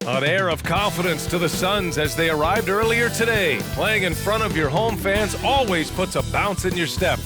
An air of confidence to the Suns as they arrived earlier today. Playing in front of your home fans always puts a bounce in your step.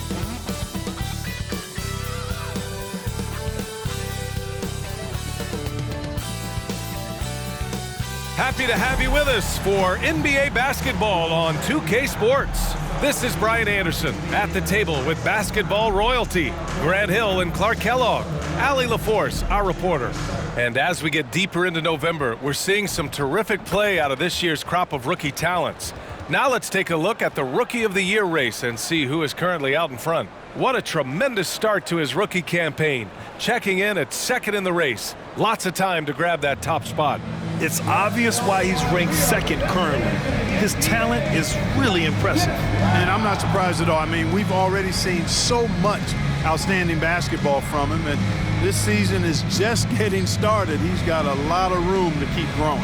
Happy to have you with us for NBA basketball on 2K Sports. This is Brian Anderson at the table with basketball royalty, Grant Hill and Clark Kellogg, Allie LaForce, our reporter. And as we get deeper into November, we're seeing some terrific play out of this year's crop of rookie talents. Now let's take a look at the Rookie of the Year race and see who is currently out in front. What a tremendous start to his rookie campaign, checking in at second in the race. Lots of time to grab that top spot. It's obvious why he's ranked second currently. His talent is really impressive. And I'm not surprised at all. I mean, we've already seen so much outstanding basketball from him, and this season is just getting started. He's got a lot of room to keep growing.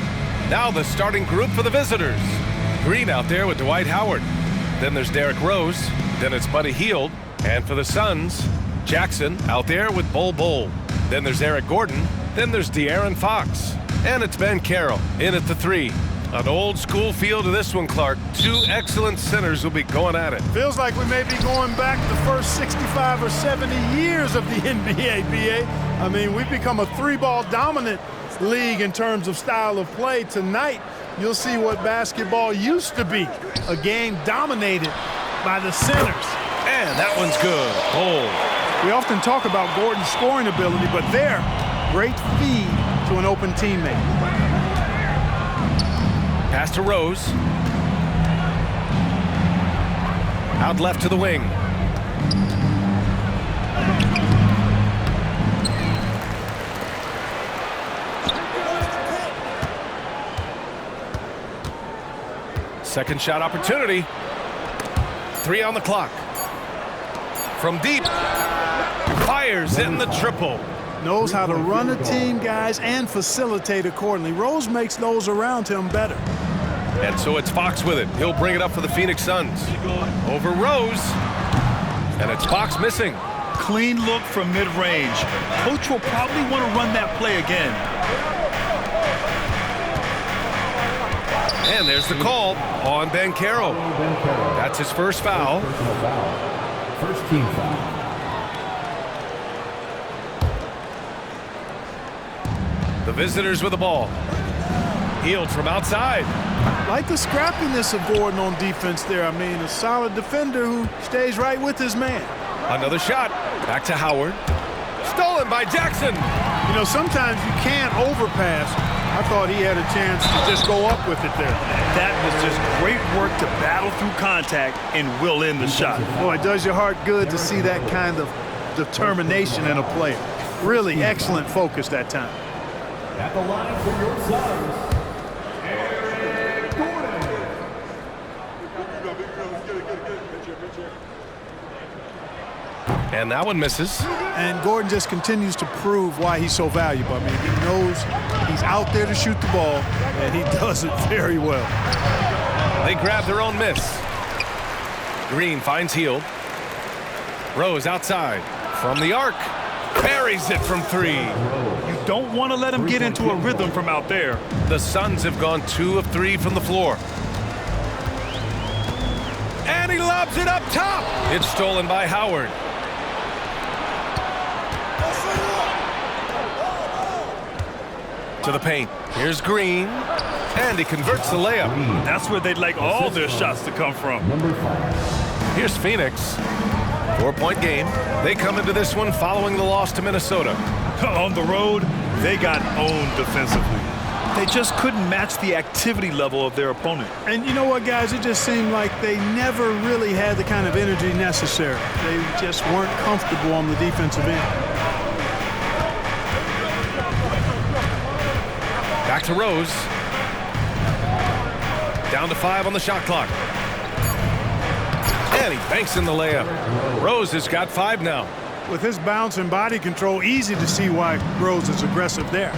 Now the starting group for the visitors. Green out there with Dwight Howard. Then there's Derrick Rose. Then it's Buddy Hield. And for the Suns, Jackson out there with Bol Bol. Then there's Eric Gordon. Then there's De'Aaron Fox. And it's Ben Carroll in at the 3. An old school feel to this one, Clark. Two excellent centers will be going at it. Feels like we may be going back the first 65 or 70 years of the NBA, BA. I mean, we've become a three-ball dominant league in terms of style of play. Tonight, you'll see what basketball used to be, a game dominated by the centers. And that one's good. Bold. We often talk about Gordon's scoring ability, but there, great feed to an open teammate. Pass to Rose. Out left to the wing. Second shot opportunity. 3 on the clock. From deep. Fires in the triple. Knows how to run a team, guys, and facilitate accordingly. Rose makes those around him better. And so it's Fox with it. He'll bring it up for the Phoenix Suns. Over Rose. And it's Fox missing. Clean look from mid-range. Coach will probably want to run that play again. And there's the call on Ben Carroll. That's his first foul. First team foul. The visitors with the ball. Hield from outside. Like the scrappiness of Gordon on defense there. I mean, a solid defender who stays right with his man. Another shot. Back to Howard. Stolen by Jackson. You know, sometimes you can't overpass. I thought he had a chance to just go up with it there. That was just great work to battle through contact and will in the shot. Boy, it does your heart good to see that kind of determination in a player. Really excellent focus that time. At the line for your Suns, Eric Gordon. And that one misses. And Gordon just continues to prove why he's so valuable. I mean, he knows he's out there to shoot the ball, and he does it very well. They grab their own miss. Green finds Hield. Rose outside. From the arc. Buries it from 3. You don't want to let him get into a rhythm from out there. The Suns have gone 2 of 3 from the floor. And he lobs it up top. It's stolen by Howard. To the paint. Here's Green. And he converts the layup. That's where they'd like all their shots to come from. Number 5. Here's Phoenix. 4-point game. They come into this one following the loss to Minnesota. On the road, they got owned defensively. They just couldn't match the activity level of their opponent. And you know what, guys? It just seemed like they never really had the kind of energy necessary. They just weren't comfortable on the defensive end. Back to Rose. Down to 5 on the shot clock. And he banks in the layup. Rose has got 5 now. With his bounce and body control, easy to see why Rose is aggressive there.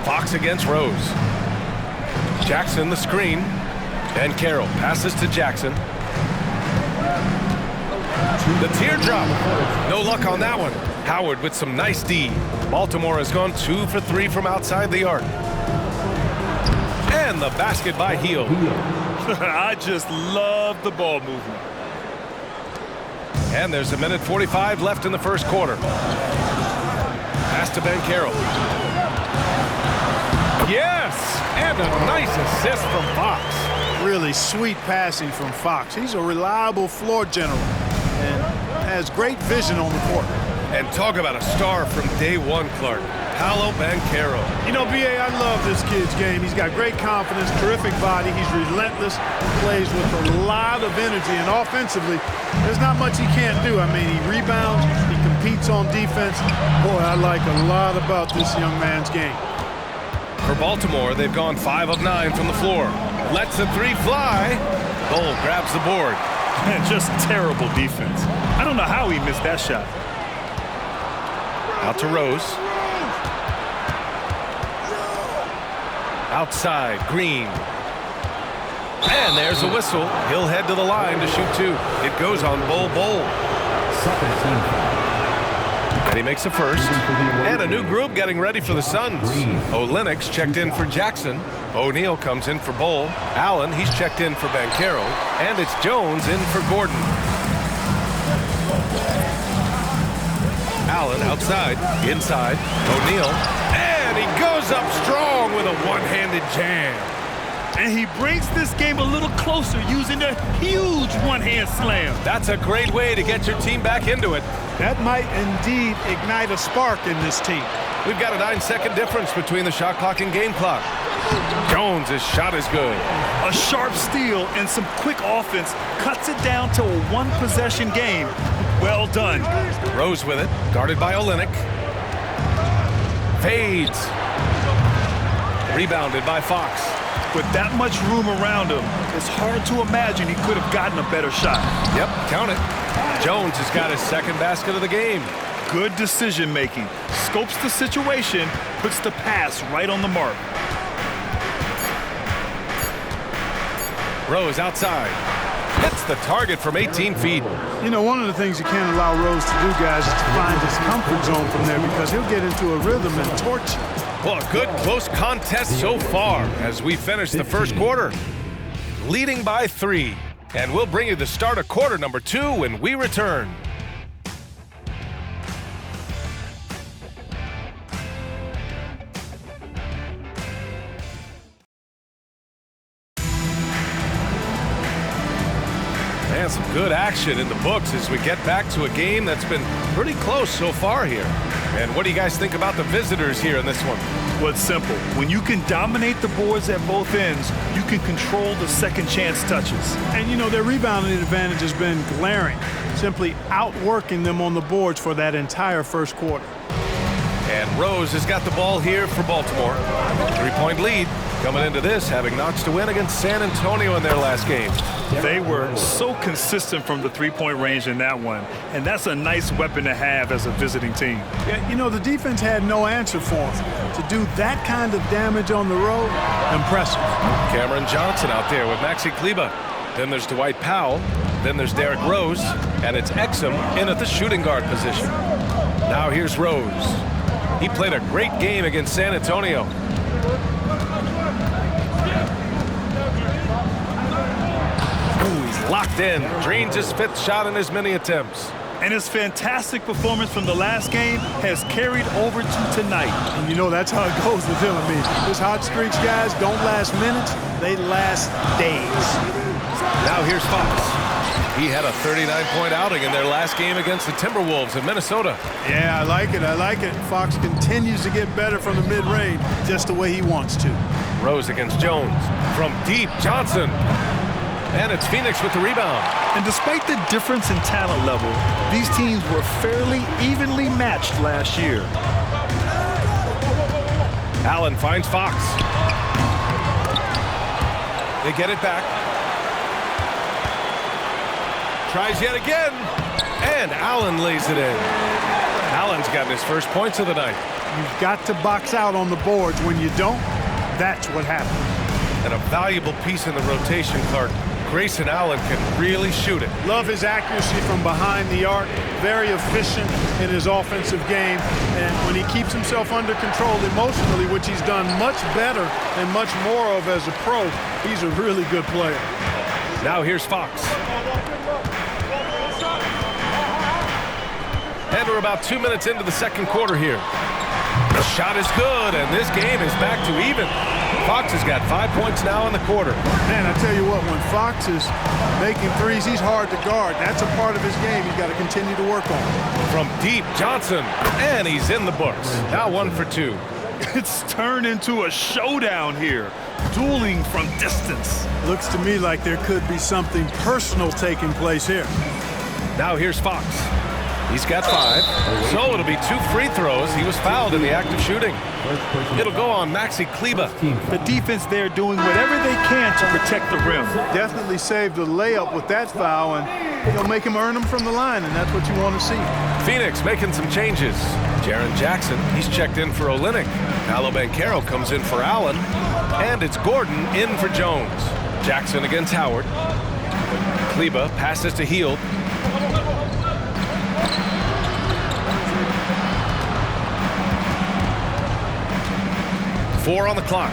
Fox against Rose. Jackson the screen. And Carroll passes to Jackson. The teardrop. No luck on that one. Howard with some nice D. Baltimore has gone 2 for 3 from outside the arc. And the basket by Heel. I just love the ball movement. And there's 1:45 left in the first quarter. Pass to Banchero. Yes! And a nice assist from Fox. Really sweet passing from Fox. He's a reliable floor general and has great vision on the court. And talk about a star from day one, Clark. Paolo Banchero. You know, B.A., I love this kid's game. He's got great confidence, terrific body. He's relentless, plays with a lot of energy, and offensively, there's not much he can't do. I mean, he rebounds, he competes on defense. Boy, I like a lot about this young man's game. For Baltimore, they've gone 5 of 9 from the floor. Lets the three fly. Bull grabs the board. Man, just terrible defense. I don't know how he missed that shot. Out to Rose. Outside, Green. And there's a whistle. He'll head to the line to shoot 2. It goes on Bull. And he makes a first. And a new group getting ready for the Suns. Olenek's checked in for Jackson. O'Neal comes in for Bull. Allen, he's checked in for Banchero. And it's Jones in for Gordon. Allen outside, inside, O'Neal. And he goes up strong with a one-handed jam. And he brings this game a little closer using a huge one-hand slam. That's a great way to get your team back into it. That might indeed ignite a spark in this team. We've got a 9-second difference between the shot clock and game clock. Jones' shot is good. A sharp steal and some quick offense cuts it down to a one-possession game. Well done. Rose with it, guarded by Olenek. Fades. Rebounded by Fox. With that much room around him, it's hard to imagine he could have gotten a better shot. Yep, count it. Jones has got his second basket of the game. Good decision-making. Scopes the situation, puts the pass right on the mark. Rose outside. Hits the target from 18 feet. You know, one of the things you can't allow Rose to do, guys, is to find his comfort zone from there because he'll get into a rhythm and torch you. Well, a good close contest so far as we finish the first quarter. Leading by 3. And we'll bring you the start of quarter number 2 when we return. And some good action in the books as we get back to a game that's been pretty close so far here. And what do you guys think about the visitors here in this one? Well, it's simple. When you can dominate the boards at both ends, you can control the second chance touches. And, you know, their rebounding advantage has been glaring, simply outworking them on the boards for that entire first quarter. And Rose has got the ball here for Baltimore. 3-point lead coming into this, having notched a win against San Antonio in their last game. They were so consistent from the three-point range in that one, and that's a nice weapon to have as a visiting team. Yeah, you know, the defense had no answer for them. To do that kind of damage on the road, impressive. Cameron Johnson out there with Maxi Kleber. Then there's Dwight Powell. Then there's Derrick Rose. And it's Exum in at the shooting guard position. Now here's Rose. He played a great game against San Antonio. Ooh, he's locked in. Drains his 5th shot in his many attempts. And his fantastic performance from the last game has carried over to tonight. And you know, that's how it goes with him. I mean, his hot streaks, guys, don't last minutes. They last days. Now here's Fox. He had a 39-point outing in their last game against the Timberwolves in Minnesota. Yeah, I like it. I like it. Fox continues to get better from the mid-range just the way he wants to. Rose against Jones. From deep, Johnson. And it's Phoenix with the rebound. And despite the difference in talent level, these teams were fairly evenly matched last year. Allen finds Fox. They get it back. Tries yet again. And Allen lays it in. Allen's gotten his first points of the night. You've got to box out on the boards. When you don't, that's what happens. And a valuable piece in the rotation, Clark. Grayson Allen can really shoot it. Love his accuracy from behind the arc. Very efficient in his offensive game. And when he keeps himself under control emotionally, which he's done much better and much more of as a pro, he's a really good player. Now here's Fox. And we're about 2 minutes into the second quarter here. The shot is good, and this game is back to even. Fox has got 5 points now in the quarter. Man, I tell you what, when Fox is making threes, he's hard to guard. That's a part of his game he's got to continue to work on. From deep, Johnson, and he's in the books. Now 1 for 2. It's turned into a showdown here. Dueling from distance. Looks to me like there could be something personal taking place here. Now here's Fox. He's got 5, so it'll be 2 free throws. He was fouled in the act of shooting. It'll go on 2kleague. The defense there doing whatever they can to protect the rim. Definitely saved a layup with that foul, and he'll make him earn them from the line, and that's what you want to see. Phoenix making some changes. Jaren Jackson, he's checked in for Olynyk. Paolo Banchero comes in for Allen, and it's Gordon in for Jones. Jackson against Howard. Kleague passes to Hield. 4 on the clock.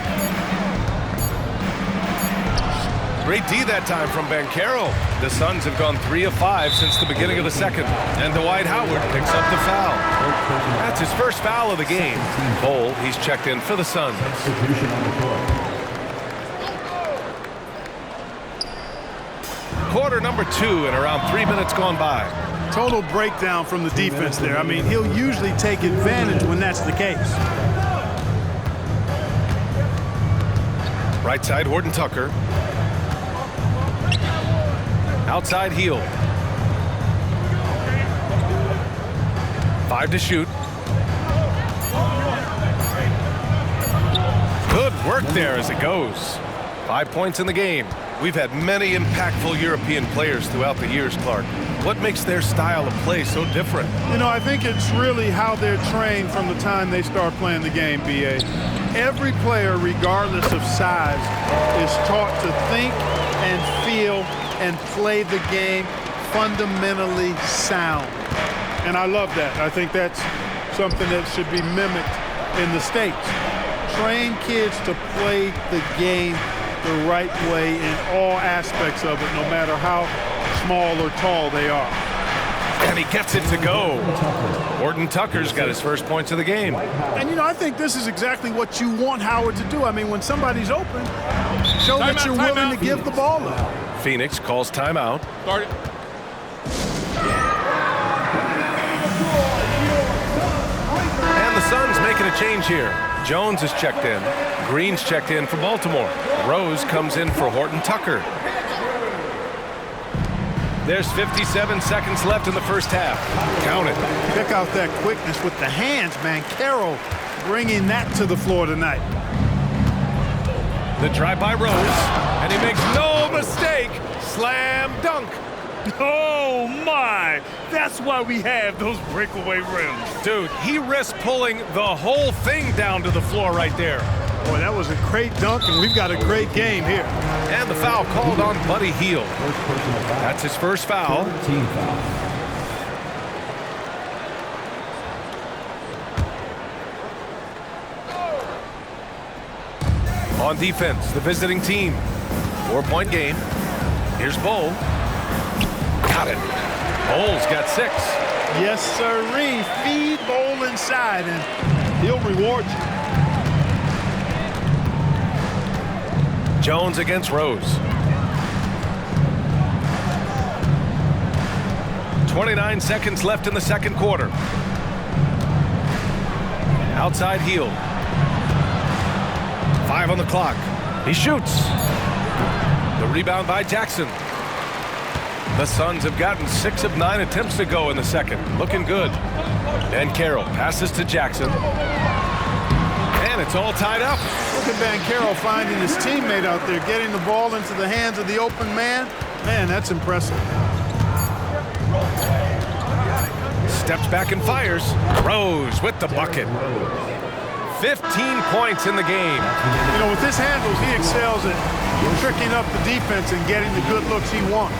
Great D that time from Banchero. The Suns have gone 3 of 5 since the beginning of the second. And Dwight Howard picks up the foul. That's his first foul of the game. Bol, he's checked in for the Suns. Quarter number 2 and around 3 minutes gone by. Total breakdown from the defense there. I mean, he'll usually take advantage when that's the case. Right side, Horton Tucker. Outside, Hield. 5 to shoot. Good work there as it goes. 5 points in the game. We've had many impactful European players throughout the years, Clark. What makes their style of play so different? You know, I think it's really how they're trained from the time they start playing the game, B.A. Every player, regardless of size, is taught to think and feel and play the game fundamentally sound. And I love that. I think that's something that should be mimicked in the States. Train kids to play the game the right way in all aspects of it, no matter how small or tall they are. And he gets it to go. Horton Tucker's got his first points of the game. And, you know, I think this is exactly what you want Howard to do. I mean, when somebody's open, show that you're willing to give the ball up. Phoenix calls timeout. Start it. And the Suns making a change here. Jones is checked in. Green's checked in for Baltimore. Rose comes in for Horton Tucker. There's 57 seconds left in the first half. Count it. Check out that quickness with the hands, man. Carroll bringing that to the floor tonight. The drive by Rose, and he makes no mistake. Slam dunk. Oh, my. That's why we have those breakaway rims. Dude, he risked pulling the whole thing down to the floor right there. Boy, that was a great dunk, and we've got a great game here. And the foul called on Buddy Hield. That's his first foul. On defense, the visiting team. 4-point game. Here's Bol. Got it. Bol's got 6. Yes, sirree. Feed Bol inside, and he'll reward you. Jones against Rose. 29 seconds left in the second quarter. Outside Hield. 5 on the clock. He shoots. The rebound by Jackson. The Suns have gotten 6 of 9 attempts to go in the second. Looking good. Banchero passes to Jackson. And it's all tied up. Look at Banchero finding his teammate out there, getting the ball into the hands of the open man. Man, that's impressive. Steps back and fires. Rose with the bucket. 15 points in the game. You know, with his handles, he excels at tricking up the defense and getting the good looks he wants.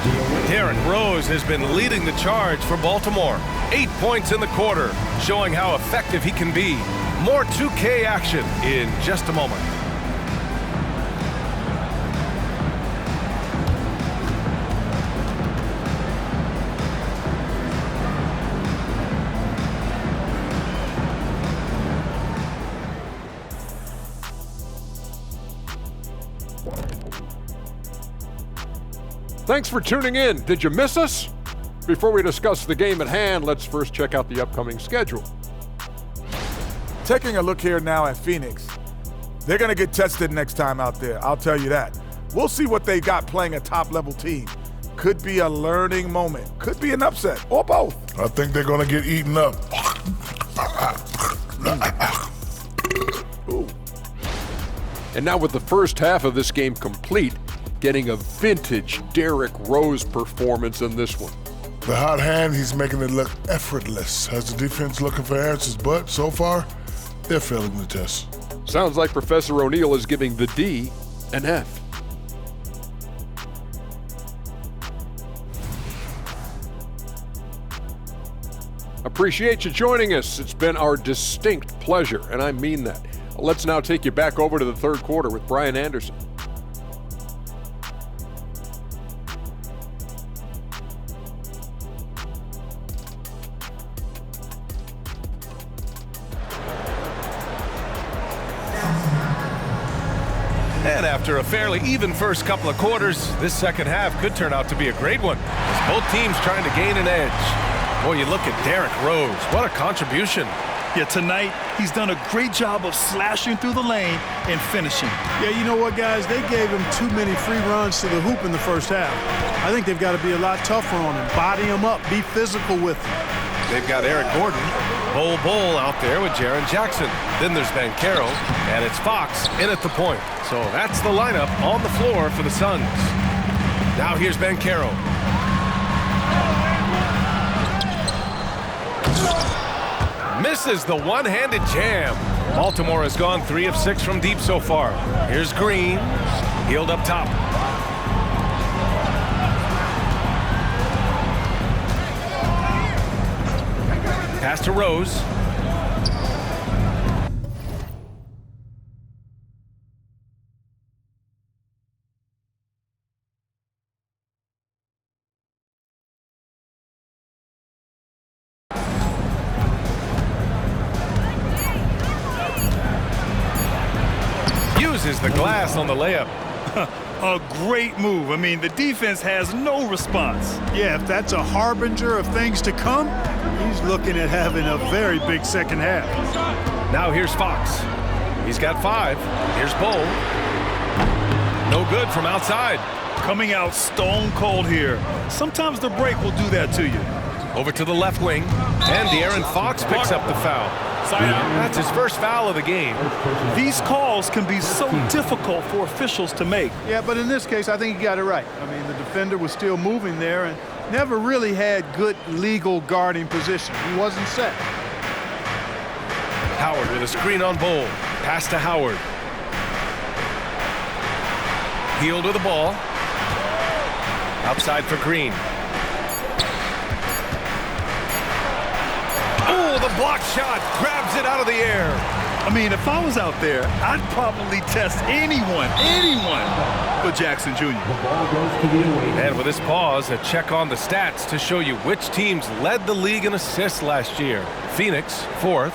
Derrick Rose has been leading the charge for Baltimore. 8 points in the quarter, showing how effective he can be. More 2K action in just a moment. Thanks for tuning in. Did you miss us? Before we discuss the game at hand, let's first check out the upcoming schedule. Taking a look here now at Phoenix. They're going to get tested next time out there, I'll tell you that. We'll see what they got playing a top-level team. Could be a learning moment. Could be an upset, or both. I think they're going to get eaten up. Ooh. And now with the first half of this game complete, getting a vintage Derrick Rose performance in this one. The hot hand, he's making it look effortless. Has the defense looking for answers, but so far, they're failing the test. Sounds like Professor O'Neal is giving the D an F. Appreciate you joining us. It's been our distinct pleasure, and I mean that. Let's now take you back over to the third quarter with Brian Anderson. And after a fairly even first couple of quarters, this second half could turn out to be a great one, as both teams trying to gain an edge. Boy, you look at Derrick Rose. What a contribution. Yeah, tonight, he's done a great job of slashing through the lane and finishing. Yeah, you know what, guys? They gave him too many free runs to the hoop in the first half. I think they've got to be a lot tougher on him. Body him up. Be physical with him. They've got Eric Gordon, Bull out there with Jaren Jackson. Then there's Banchero, and it's Fox in at the point. So that's the lineup on the floor for the Suns. Now here's Banchero. Misses the one-handed jam. Baltimore has gone 3 of 6 from deep so far. Here's Green, healed up top. Pass to Rose. Uses the glass on the layup. A great move. I mean, the defense has no response. Yeah, if that's a harbinger of things to come, he's looking at having a very big second half. Now here's Fox. He's got 5. Here's Bull. No good from outside. Coming out stone cold here. Sometimes the break will do that to you. Over to the left wing, and De'Aaron Fox picks up the foul. That's his first foul of the game. These calls can be so difficult for officials to make. Yeah, but in this case, I think he got it right. I mean, the defender was still moving there and never really had good legal guarding position. He wasn't set. Howard with a screen on Bull. Pass to Howard. Healed with the ball. Outside for Green. Oh, the block shot. Grabs it out of the air. I mean, if I was out there, I'd probably test anyone but Jackson Jr. And with this pause, a check on the stats to show you which teams led the league in assists last year. Phoenix, 4th.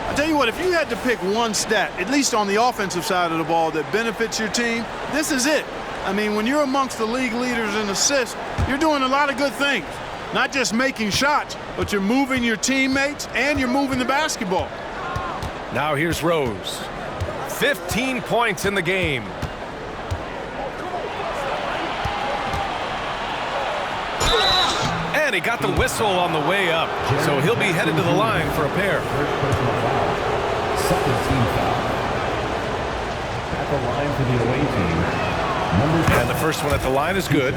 I'll tell you what, if you had to pick one stat, at least on the offensive side of the ball, that benefits your team, this is it. I mean, when you're amongst the league leaders in assists, you're doing a lot of good things. Not just making shots, but you're moving your teammates and you're moving the basketball. Now here's Rose. 15 points in the game. And he got the whistle on the way up, so he'll be headed to the line for a pair. Second team foul. At the line for the away team. And the first one at the line is good.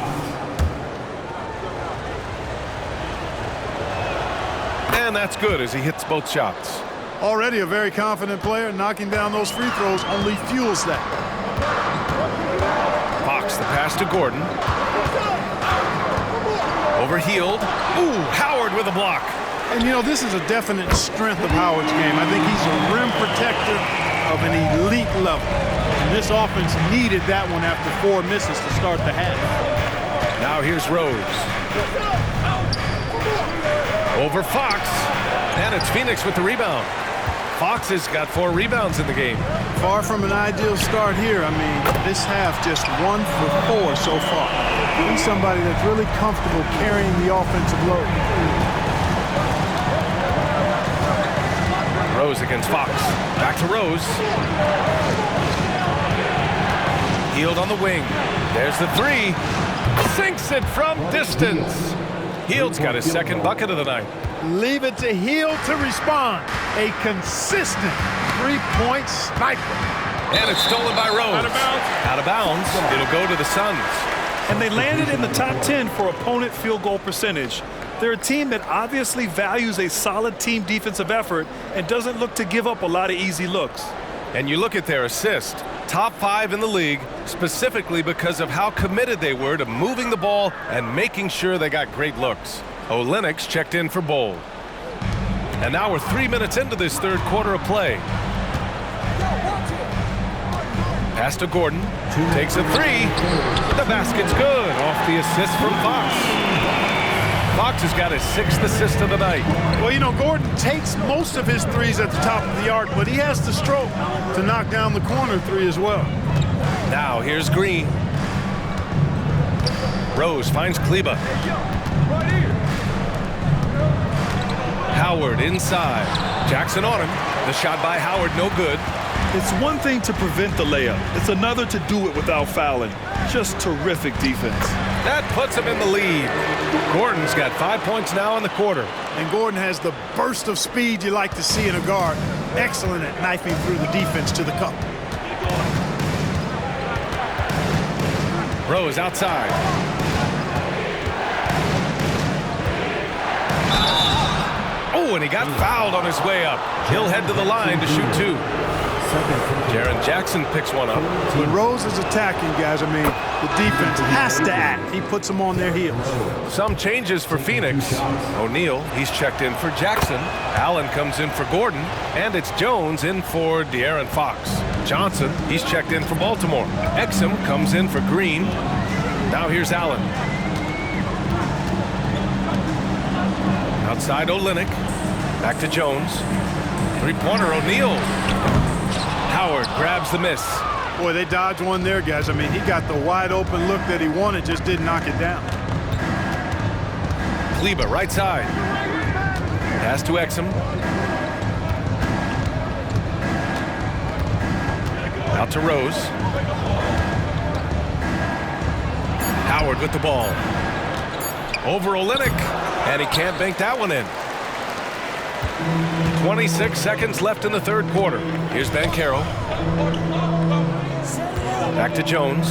And that's good as he hits both shots. Already a very confident player. Knocking down those free throws only fuels that. Fox, the pass to Gordon. Overhealed. Ooh, Howard with a block. And, you know, this is a definite strength of Howard's game. I think he's a rim protector of an elite level. And this offense needed that one after 4 misses to start the half. Now here's Rose. Over Fox. And it's Phoenix with the rebound. Fox has got 4 rebounds in the game. Far from an ideal start here. I mean, this half just 1 for 4 so far. He's somebody that's really comfortable carrying the offensive load. Rose against Fox. Back to Rose. Healed on the wing. There's the 3. Sinks it from distance. Hield's got his 2nd bucket of the night. Leave it to Hield to respond. A consistent 3-point sniper. And it's stolen by Rose. Out of bounds. Out of bounds. It'll go to the Suns. And they landed in the top 10 for opponent field goal percentage. They're a team that obviously values a solid team defensive effort and doesn't look to give up a lot of easy looks. And you look at their assist, top 5 in the league, specifically because of how committed they were to moving the ball and making sure they got great looks. Olenek's checked in for Bowl. And now we're 3 minutes into this 3rd quarter of play. Pass to Gordon. Takes a 3. The basket's good. Off the assist from Fox. Fox has got his 6th assist of the night. Well, you know, Gordon takes most of his threes at the top of the arc, but he has the stroke to knock down the corner 3 as well. Now here's Green. Rose finds Kleba. Howard inside. Jackson on him. The shot by Howard, no good. It's one thing to prevent the layup. It's another to do it without fouling. Just terrific defense. That puts him in the lead. Gordon's got 5 points now in the quarter. And Gordon has the burst of speed you like to see in a guard. Excellent at knifing through the defense to the cup. Rose outside. Oh, and he got fouled on his way up. He'll head to the line to shoot 2. Jaren Jackson picks one up. When Rose is attacking, guys, I mean, the defense has to act. He puts them on their heels. Some changes for Phoenix. O'Neal, he's checked in for Jackson. Allen comes in for Gordon. And it's Jones in for De'Aaron Fox. Johnson, he's checked in for Baltimore. Exum comes in for Green. Now here's Allen. Outside Olynyk. Back to Jones. 3-pointer O'Neal. Howard grabs the miss. Boy, they dodged one there, guys. I mean, he got the wide open look that he wanted, just didn't knock it down. Kleba right side. Pass to Exum. Out to Rose. Howard with the ball. Over Olynyk. And he can't bank that one in. 26 seconds left in the 3rd quarter. Here's Banchero. Back to Jones.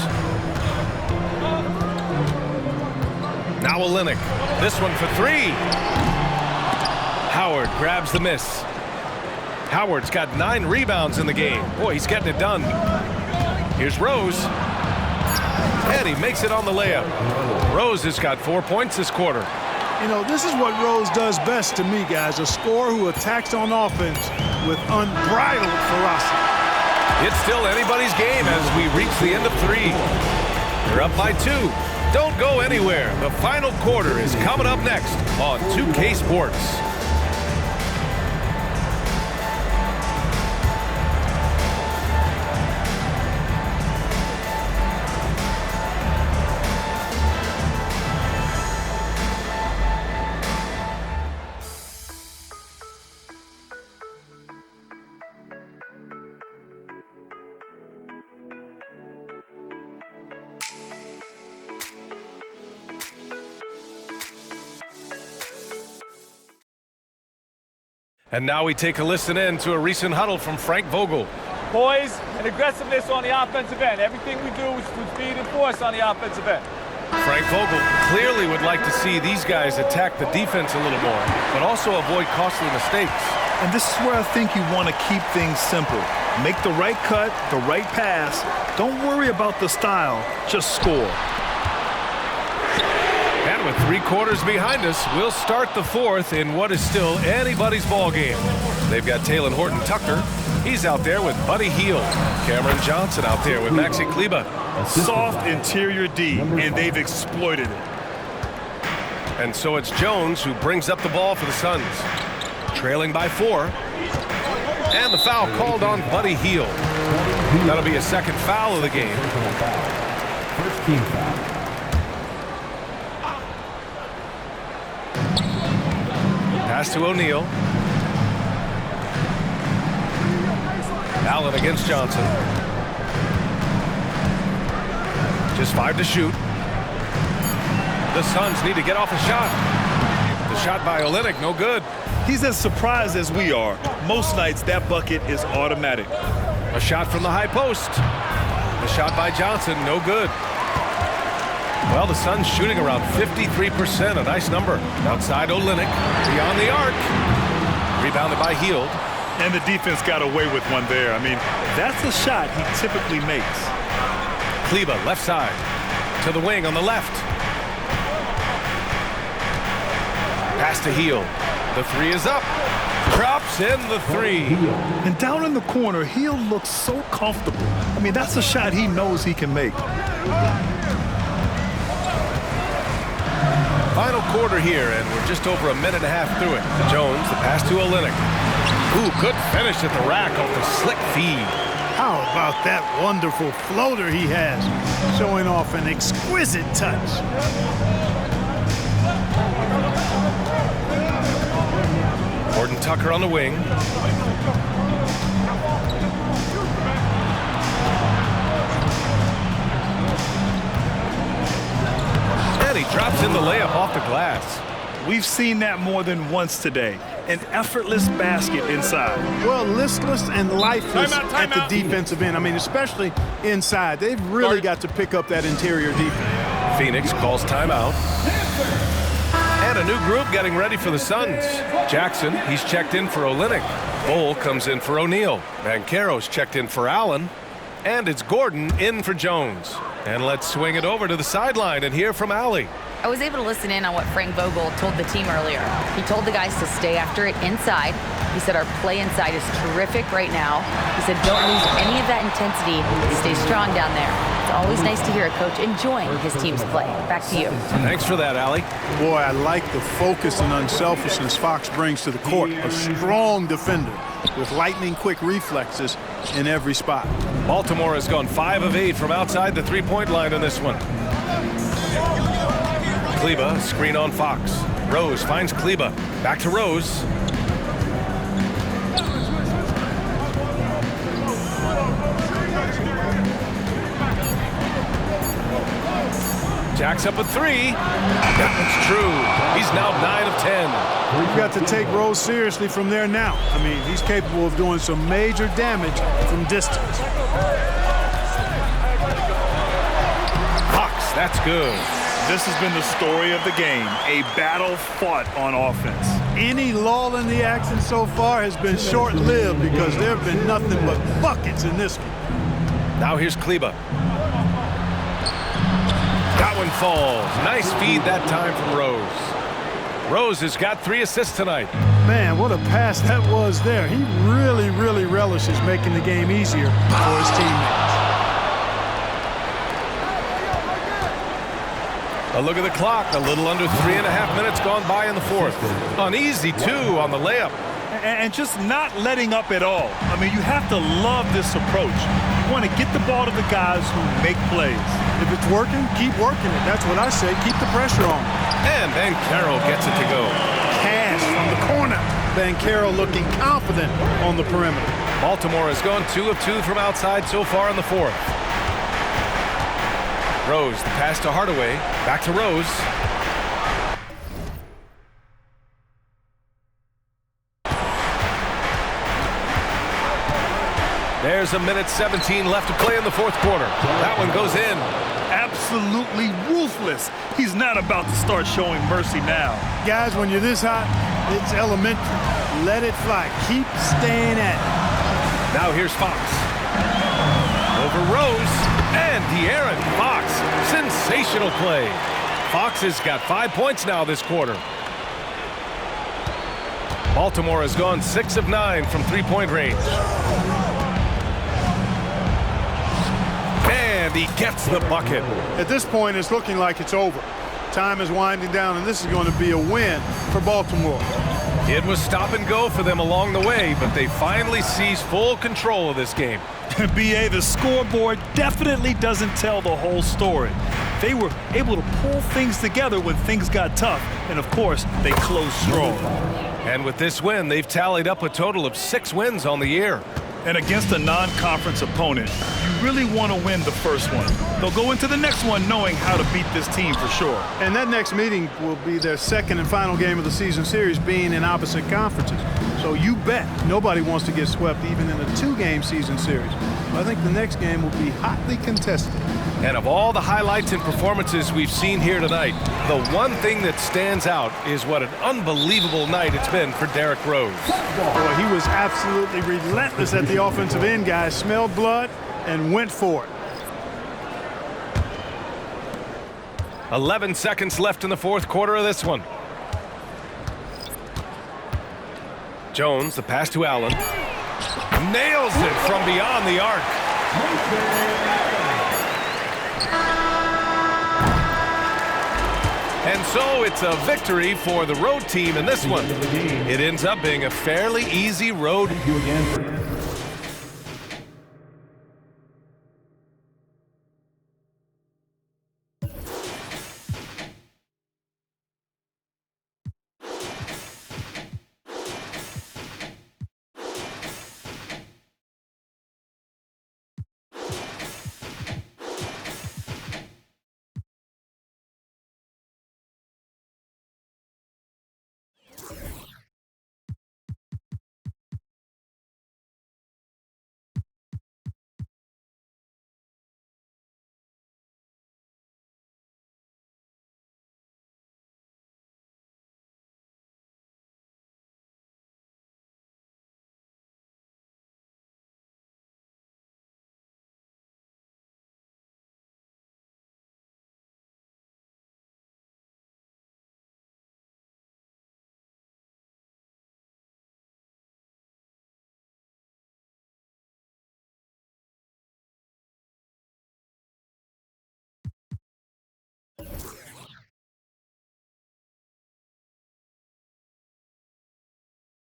Now Olynyk. This one for 3. Howard grabs the miss. Howard's got 9 rebounds in the game. Boy, he's getting it done. Here's Rose. And he makes it on the layup. Rose has got 4 points this quarter. You know, this is what Rose does best to me, guys. A scorer who attacks on offense with unbridled ferocity. It's still anybody's game as we reach the end of 3. They're up by 2. Don't go anywhere. The final quarter is coming up next on 2K Sports. And now we take a listen in to a recent huddle from Frank Vogel. Poise and aggressiveness on the offensive end. Everything we do is with speed and force on the offensive end. Frank Vogel clearly would like to see these guys attack the defense a little more, but also avoid costly mistakes. And this is where I think you want to keep things simple. Make the right cut, the right pass. Don't worry about the style, just score. And with 3 quarters behind us, we'll start the 4th in what is still anybody's ball game. They've got Taylor Horton-Tucker. He's out there with Buddy Hield. Cameron Johnson out there with Maxi Kleber. Soft interior D, and they've exploited it. And so it's Jones who brings up the ball for the Suns. Trailing by 4. And the foul called on Buddy Hield. That'll be a second foul of the game. First team foul. Pass to O'Neal. Allen against Johnson. Just 5 to shoot. The Suns need to get off a shot. The shot by Olynyk, no good. He's as surprised as we are. Most nights, that bucket is automatic. A shot from the high post. The shot by Johnson, no good. Well, the Suns shooting around 53%, a nice number. Outside Olynyk, beyond the arc. Rebounded by Hield. And the defense got away with one there. I mean, that's a shot he typically makes. Kleber, left side. To the wing on the left. Pass to Hield. The 3 is up. Drops in the 3. And down in the corner, Hield looks so comfortable. I mean, that's a shot he knows he can make. Final quarter here, and we're just over a minute and a half through it. Jones, the pass to Olynyk. Ooh, good finish at the rack off the slick feed. How about that wonderful floater he has, showing off an exquisite touch. Horton-Tucker on the wing. And he drops in the layup off the glass. We've seen that more than once today. An effortless basket inside. Well, listless and lifeless at the defensive end. I mean, especially inside. They've really got to pick up that interior defense. Phoenix calls timeout. And a new group getting ready for the Suns. Jackson, he's checked in for Olynyk. Bull comes in for O'Neal. Banchero's checked in for Allen. And it's Gordon in for Jones. And let's swing it over to the sideline and hear from Allie. I was able to listen in on what Frank Vogel told the team earlier. He told the guys to stay after it inside. He said our play inside is terrific right now. He said don't lose any of that intensity. Stay strong down there. It's always nice to hear a coach enjoying his team's play. Back to you. Thanks for that, Allie. Boy, I like the focus and unselfishness Fox brings to the court. A strong defender with lightning-quick reflexes in every spot. Baltimore has gone 5 of 8 from outside the three-point line in this one. Kleber, screen on Fox. Rose finds Kleber. Back to Rose. Jacks up a 3. That one's true. He's now 9 of 10. We've got to take Rose seriously from there now. I mean, he's capable of doing some major damage from distance. Fox, that's good. This has been the story of the game, a battle fought on offense. Any lull in the action so far has been short-lived because there have been nothing but buckets in this one. Now here's Kleber. That one falls. Nice feed that time from Rose. Rose has got 3 assists tonight. Man, what a pass that was there. He really, really relishes making the game easier for his teammates. A look at the clock. A little under 3.5 minutes gone by in the 4th. An easy 2 on the layup. And just not letting up at all. I mean, you have to love this approach. You want to get the ball to the guys who make plays. If it's working, keep working it. That's what I say. Keep the pressure on. And Banchero gets it to go. Pass from the corner. Banchero looking confident on the perimeter. Baltimore has gone 2 of 2 from outside so far in the 4th. Rose, the pass to Hardaway. Back to Rose. There's a minute 17 left to play in the 4th quarter. That one goes in. absolutely ruthless. He's not about to start showing mercy now. Guys, when you're this hot, it's elementary. Let it fly. Keep staying at it. Now here's Fox. Over Rose and De'Aaron Fox. Sensational play. Fox has got 5 points now this quarter. Baltimore has gone 6 of 9 from three-point range. And he gets the bucket. At this point, it's looking like it's over. Time is winding down, and this is going to be a win for Baltimore. It was stop and go for them along the way, but they finally seized full control of this game. BA, the scoreboard definitely doesn't tell the whole story. They were able to pull things together when things got tough, and of course, they closed strong. And with this win, they've tallied up a total of 6 wins on the year. And against a non-conference opponent, you really want to win the first one. They'll go into the next one knowing how to beat this team for sure. And that next meeting will be their second and final game of the season series, being in opposite conferences. So you bet nobody wants to get swept even in a 2-game season series. I think the next game will be hotly contested. And of all the highlights and performances we've seen here tonight, the one thing that stands out is what an unbelievable night it's been for Derrick Rose. Boy, he was absolutely relentless at the offensive end, guys. Smelled blood and went for it. 11 seconds left in the fourth quarter of this one. Jones, the pass to Allen. Nails it from beyond the arc. And so it's a victory for the road team in this one. It ends up being a fairly easy road. Thank you again for